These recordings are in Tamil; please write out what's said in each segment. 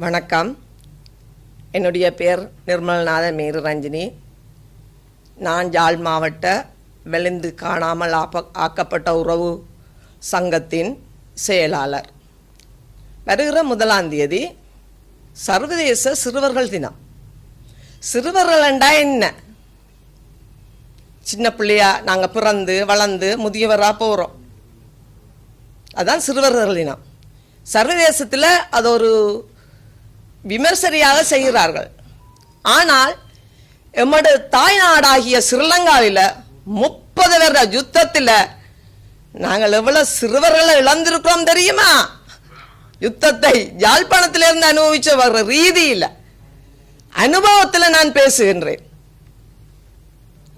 வணக்கம். என்னுடைய பேர் நிர்மல்நாத மேரு ரஞ்சினி. நான் யாழ் மாவட்ட வெளிந்து காணாமல் ஆக்கப்பட்ட உறவு சங்கத்தின் செயலாளர். வருகிற 1ஆம் தேதி சர்வதேச சிறுவர்கள் தினம். சிறுவர்கள் என்றா என்ன? சின்ன பிள்ளையா நாங்கள் பிறந்து வளர்ந்து முதியவராக போகிறோம். அதுதான் சிறுவர்கள் தினம். சர்வதேசத்தில் அது ஒரு விமர்சனையாக செய்கிறார்கள். ஆனால் எம்மது தாய்நாடாகிய ஸ்ரீலங்காவில் 30 வருட யுத்தத்தில் நாங்கள் எவ்வளவு சிறுவர்களை இழந்திருக்கிறோம் தெரியுமா? யுத்தத்தை யாழ்ப்பாணத்திலிருந்து அனுபவிச்ச வர்ற ரீதியில் அனுபவத்தில் நான் பேசுகின்றேன்.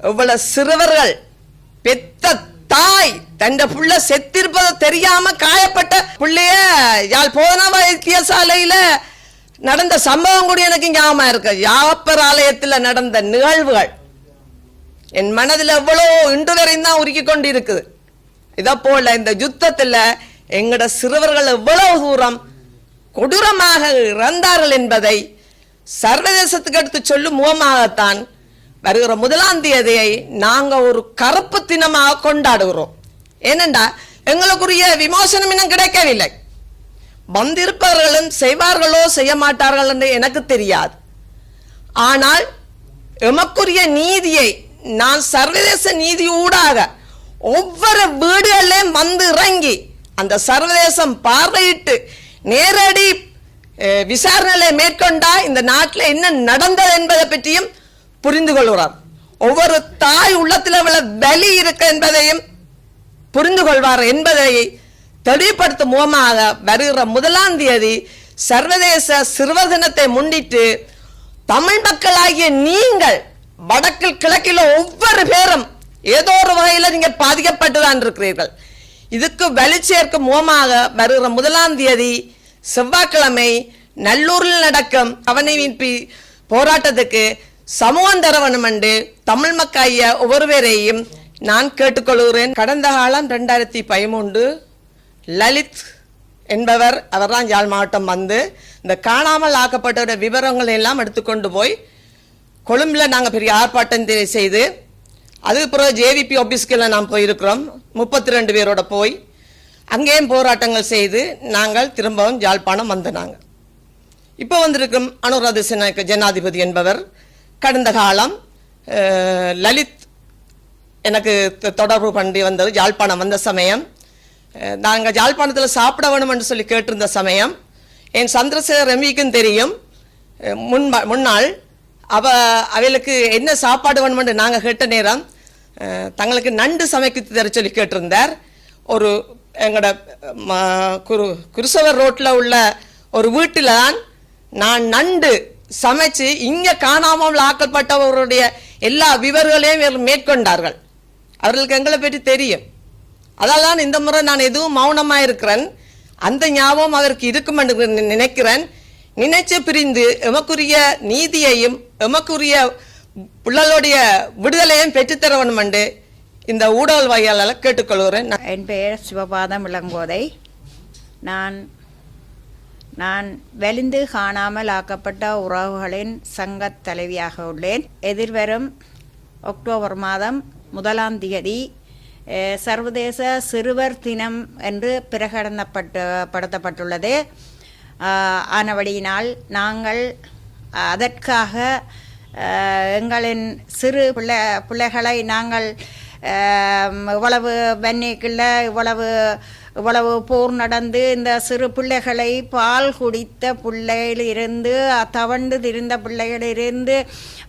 எவ்வளவு சிறுவர்கள் பெத்த தாய் தன் புள்ள செத்திருப்பதை தெரியாம காயப்பட்ட பிள்ளைய யாழ் போதனா வைத்தியசாலையில நடந்த சம்பவம் கூட எனக்கு ஞாபகம் இருக்கு. யாப்பர் ஆலயத்தில் நடந்த நிகழ்வுகள் என் மனதில் எவ்வளோ இன்று வரையும் தான் உருக்கி கொண்டு இருக்குது. இதை போல இந்த யுத்தத்தில் எங்களோட சிறுவர்கள் எவ்வளவு தூரம் கொடூரமாக இறந்தார்கள் என்பதை சர்வதேசத்துக்கு எடுத்து சொல்லும் முகமாகத்தான் வருகிற 1ஆம் தேதியை நாங்கள் ஒரு கருப்பு தினமாக கொண்டாடுகிறோம். ஏனென்றா எங்களுக்குரிய விமோசனம் இன்னும் கிடைக்கவில்லை. வந்திருப்பவர்களும் செய்வார்களோ செய்ய மாட்டார்கள் என்று எனக்கு தெரியாது. ஆனால் எமக்குரிய நீதியை நான் சர்வதேச நீதி ஊடாக ஒவ்வொரு வீடுகளிலும் வந்து இறங்கி அந்த சர்வதேசம் பார்வையிட்டு நேரடி விசாரணைகளை மேற்கொண்டா இந்த நாட்டில் என்ன நடந்தது என்பதை பற்றியும் புரிந்து கொள்கிறார். ஒவ்வொரு தாய் உள்ளத்தில் எவ்வளவு பலி இருக்கு என்பதையும் புரிந்து கொள்வார் என்பதை தெளிவுபடுத்தும் முகமாக வருகிற 1ஆம் தேதி சர்வதேச சிறுவர் தினத்தை முன்னிட்டு தமிழ் மக்களாகிய நீங்கள் வடக்கில் கிழக்கில் ஒவ்வொரு பேரும் ஏதோ ஒரு வகையில் நீங்கள் பாதிக்கப்பட்டுதான் இருக்கிறீர்கள். இதுக்கு வலி சேர்க்கும் முகமாக வருகிற 1ஆம் தேதி செவ்வாய்க்கிழமை நல்லூரில் நடக்கும் கவனிப்பு போராட்டத்துக்கு சமூகம் தர வேண்டும் என்று தமிழ் மக்களிய ஒவ்வொருவரையும் நான் கேட்டுக்கொள்கிறேன். கடந்த காலம் 2013 லலித் என்பவர் அவர்தான் யாழ் மாவட்டம் வந்து இந்த காணாமல் ஆக்கப்பட்ட விவரங்களை எல்லாம் எடுத்துக்கொண்டு போய் கொழும்பில் நாங்கள் பெரிய ஆர்ப்பாட்டம் செய்து அதுக்கு பிறகு ஜேவிபி ஆஃபீஸ்கில் நாம் போயிருக்கிறோம். 32 பேரோட போய் அங்கேயும் போராட்டங்கள் செய்து நாங்கள் திரும்பவும் யாழ்ப்பாணம் வந்து நாங்கள் இப்போ வந்திருக்கும் அனுராத ஜனாதிபதி என்பவர் கடந்த காலம் லலித் எனக்கு தொடர்பு பண்ணி வந்தது. யாழ்ப்பாணம் வந்த சமயம் நாங்கள் யாழ்ப்பாணத்தில் சாப்பிட வேணும் என்று சொல்லி கேட்டிருந்த சமயம் என் சந்திரசேகர் எம்பிக்கும் தெரியும். முன்னாள் அவைகளுக்கு என்ன சாப்பாடு வேணும் என்று நாங்கள் கேட்ட நேரம் தங்களுக்கு நண்டு சமைத்து தர சொல்லி கேட்டிருந்தார். ஒரு எங்களோட குருசவர் ரோட்டில் உள்ள ஒரு வீட்டில் தான் நான் நண்டு சமைச்சு இங்கே காணாமல் ஆக்கப்பட்டவருடைய எல்லா விவரங்களையும் மேற்கொண்டார்கள். அவர்களுக்கு எங்களை பற்றி தெரியும். அதால் இந்த முறை நான் எதுவும் மௌனமாக இருக்கிறேன். அந்த ஞாபகம் அவருக்கு இருக்கும் என்று நினைக்கிறேன். நினைச்சு பிரிந்து எமக்குரிய நீதியையும் எமக்குரிய பிள்ளைகளுடைய விடுதலையும் பெற்றுத்தர வேண்டும் என்று இந்த ஊடக வாயிலால் கேட்டுக்கொள்கிறேன். என் பெயர் சிவபாதம் இளங்கோதை. நான் வெளிந்து காணாமல் ஆக்கப்பட்ட உறவுகளின் சங்கத் தலைவியாக உள்ளேன். எதிர்வரும் அக்டோபர் மாதம் 1ஆம் தேதி சர்வதேச சிறுவர் தினம் என்று பிரகடனப்படுத்தப்பட்டுள்ளது. ஆனபடியினால் நாங்கள் அதற்காக எங்களின் சிறு பிள்ளைகளை நாங்கள் இவ்வளவு வன்னிக்குள்ள இவ்வளவு போர் நடந்து இந்த சிறு பிள்ளைகளை பால் குடித்த பிள்ளைகளிலிருந்து தவண்டு திரிந்த பிள்ளைகளிலிருந்து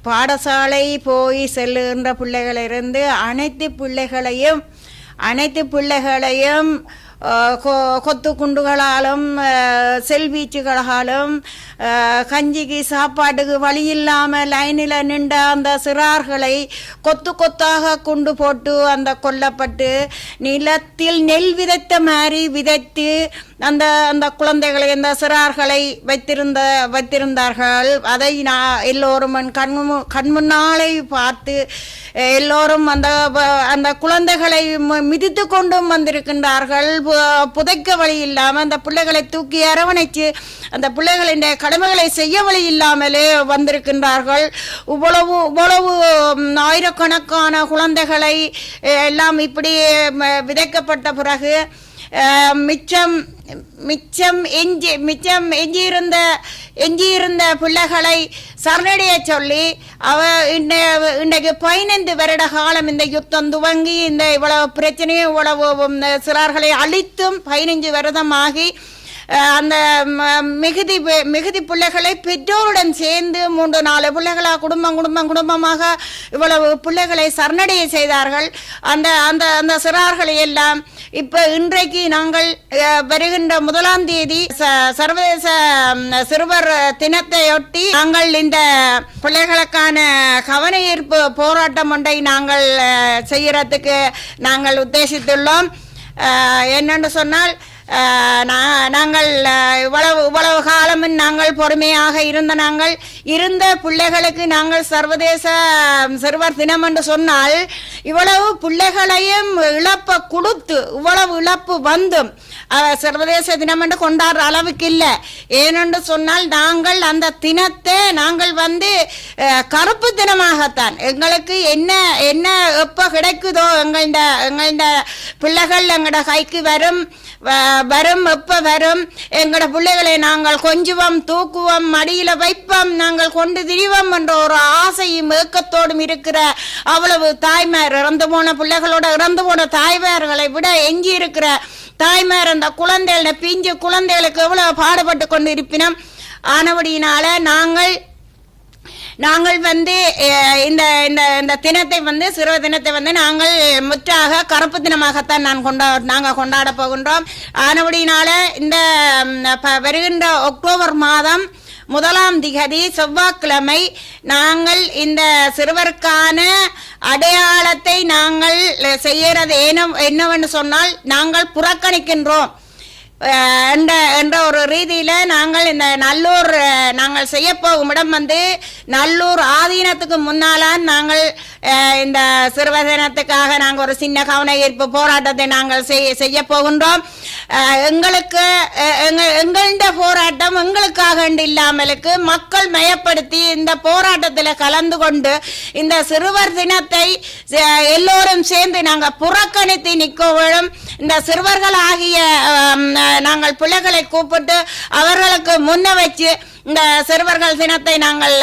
பாடசாலை போய் செல்லுகின்ற பிள்ளைகளிலிருந்து அனைத்து பிள்ளைகளையும் கொத்து குண்டுகளாலும் செல்வீச்சுகளாலும் கஞ்சிக்கு சாப்பாட்டுக்கு வழி இல்லாமல் லைனில் நின்ற அந்த சிறார்களை கொத்து கொத்தாக கொண்டு போட்டு அந்த கொல்லப்பட்டு நிலத்தில் நெல் விதைத்த மாதிரி விதைத்து அந்த அந்த குழந்தைகளை அந்த சிறார்களை வைத்திருந்தார்கள். அதை எல்லோரும் கண்முன்னாலே பார்த்து எல்லோரும் அந்த அந்த குழந்தைகளை மிதித்து கொண்டும் வந்திருக்கின்றார்கள். புதைக்க வழி இல்லாமல் அந்த பிள்ளைகளை தூக்கி அரவணைச்சு அந்த பிள்ளைகளின் கடமைகளை செய்ய வழி இல்லாமலே வந்திருக்கின்றார்கள். இவ்வளவு ஆயிரக்கணக்கான குழந்தைகளை எல்லாம் இப்படி விதைக்கப்பட்ட பிறகு மிச்சம் எஞ்சியிருந்த பிள்ளைகளை சரணடைய சொல்லி இன்றைக்கு 15 வருட காலம் இந்த யுத்தம் துவங்கி இந்த இவ்வளவு பிரச்சனையும் இவ்வளவு சிறார்களை அழித்தும் 15 வருடமாகி அந்த மிகுதி பிள்ளைகளை பெற்றோருடன் சேர்ந்து 3-4 பிள்ளைகளா குடும்பமாக இவ்வளவு பிள்ளைகளை சரணடைய செய்தார்கள். அந்த அந்த அந்த சிறார்களை எல்லாம் இப்ப இன்றைக்கு நாங்கள் வருகின்ற 1ஆம் தேதி சர்வதேச சிறுவர் தினத்தையொட்டி நாங்கள் இந்த பிள்ளைகளுக்கான கவன ஈர்ப்பு போராட்டம் ஒன்றை நாங்கள் செய்யறதுக்கு நாங்கள் உத்தேசித்துள்ளோம். என்னென்று சொன்னால் நாங்கள் இவ்வளவு காலமும் நாங்கள் பொறுமையாக இருந்த பிள்ளைகளுக்கு நாங்கள் சர்வதேச சிறுவர் தினம் என்று சொன்னால் இவ்வளவு பிள்ளைகளையும் இழப்ப கொடுத்து இவ்வளவு இழப்பு வந்தும் சர்வதேச தினம் என்று கொண்டாடுற அளவுக்கு இல்லை. ஏனென்று சொன்னால் நாங்கள் அந்த தினத்தை நாங்கள் கருப்பு தினமாகத்தான் எங்களுக்கு என்ன எப்போ கிடைக்குதோ எங்கள பிள்ளைகள் எங்களோட கைக்கு வரும் எப்ப வரும் எங்களோட பிள்ளைகளை நாங்கள் கொஞ்சுவோம், தூக்குவோம், மடியில வைப்போம், நாங்கள் கொண்டு திரிவோம் என்ற ஒரு ஆசையும் ஏக்கத்தோடும் இருக்கிற அவ்வளவு தாய்மார், இறந்து போன பிள்ளைகளோட இறந்து போன தாய்மார்களை விட எஞ்சி இருக்கிற தாய்மார் அந்த குழந்தைகள பிஞ்சு குழந்தைகளுக்கு எவ்வளவு பாடுபட்டு கொண்டு இருப்பினோம். ஆனபடியினால நாங்கள் இந்த தினத்தை சிறுவர் தினத்தை நாங்கள் முற்றாக கருப்பு தினமாகத்தான் நாங்கள் கொண்டாட போகின்றோம். ஆனபடியினால இந்த வருகின்ற அக்டோபர் மாதம் 1ஆம் திகதி செவ்வாய்க்கிழமை நாங்கள் இந்த சிறுவருக்கான அடையாளத்தை நாங்கள் செய்யறது என்னவென்று சொன்னால் நாங்கள் புறக்கணிக்கின்றோம் என்ற ஒரு ரீதியில நாங்கள் இந்த நல்லூர் நாங்கள் செய்ய போகும் இடம் நல்லூர் ஆதீனத்துக்கு முன்னாலான் நாங்கள் இந்த சிறுவர் தினத்துக்காக நாங்கள் ஒரு சின்ன கவன ஈர்ப்பு போராட்டத்தை நாங்கள் செய்ய போகின்றோம். எங்கள போராட்டம் எங்களுக்காக இல்லாமலுக்கு மக்கள் மயப்படுத்தி இந்த போராட்டத்தில் கலந்து கொண்டு இந்த சிறுவர் தினத்தை எல்லோரும் சேர்ந்து நாங்கள் புறக்கணித்து நிற்க வேண்டும். இந்த சிறுவர்கள் ஆகிய நாங்கள் பிள்ளைகளை கூப்பிட்டு அவர்களுக்கு முன்ன வச்சு இந்த சிறுவர்கள் தினத்தை நாங்கள்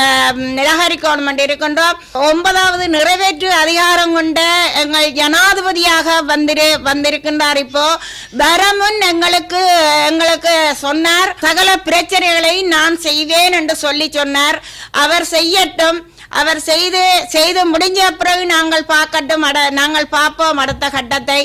நிராகரிக்கணும் என்று இருக்கின்றோம். 9வது நிறைவேற்று அதிகாரம் கொண்ட எங்கள் ஜனாதிபதியாக வந்திருக்கின்றார். இப்போ வரமுன் எங்களுக்கு சொன்னார், சகல பிரச்சனைகளை நான் செய்வேன் என்று சொன்னார். அவர் செய்யட்டும். அவர் செய்து முடிஞ்ச பிறகு நாங்கள் பார்ப்போம் அடுத்த கட்டத்தை.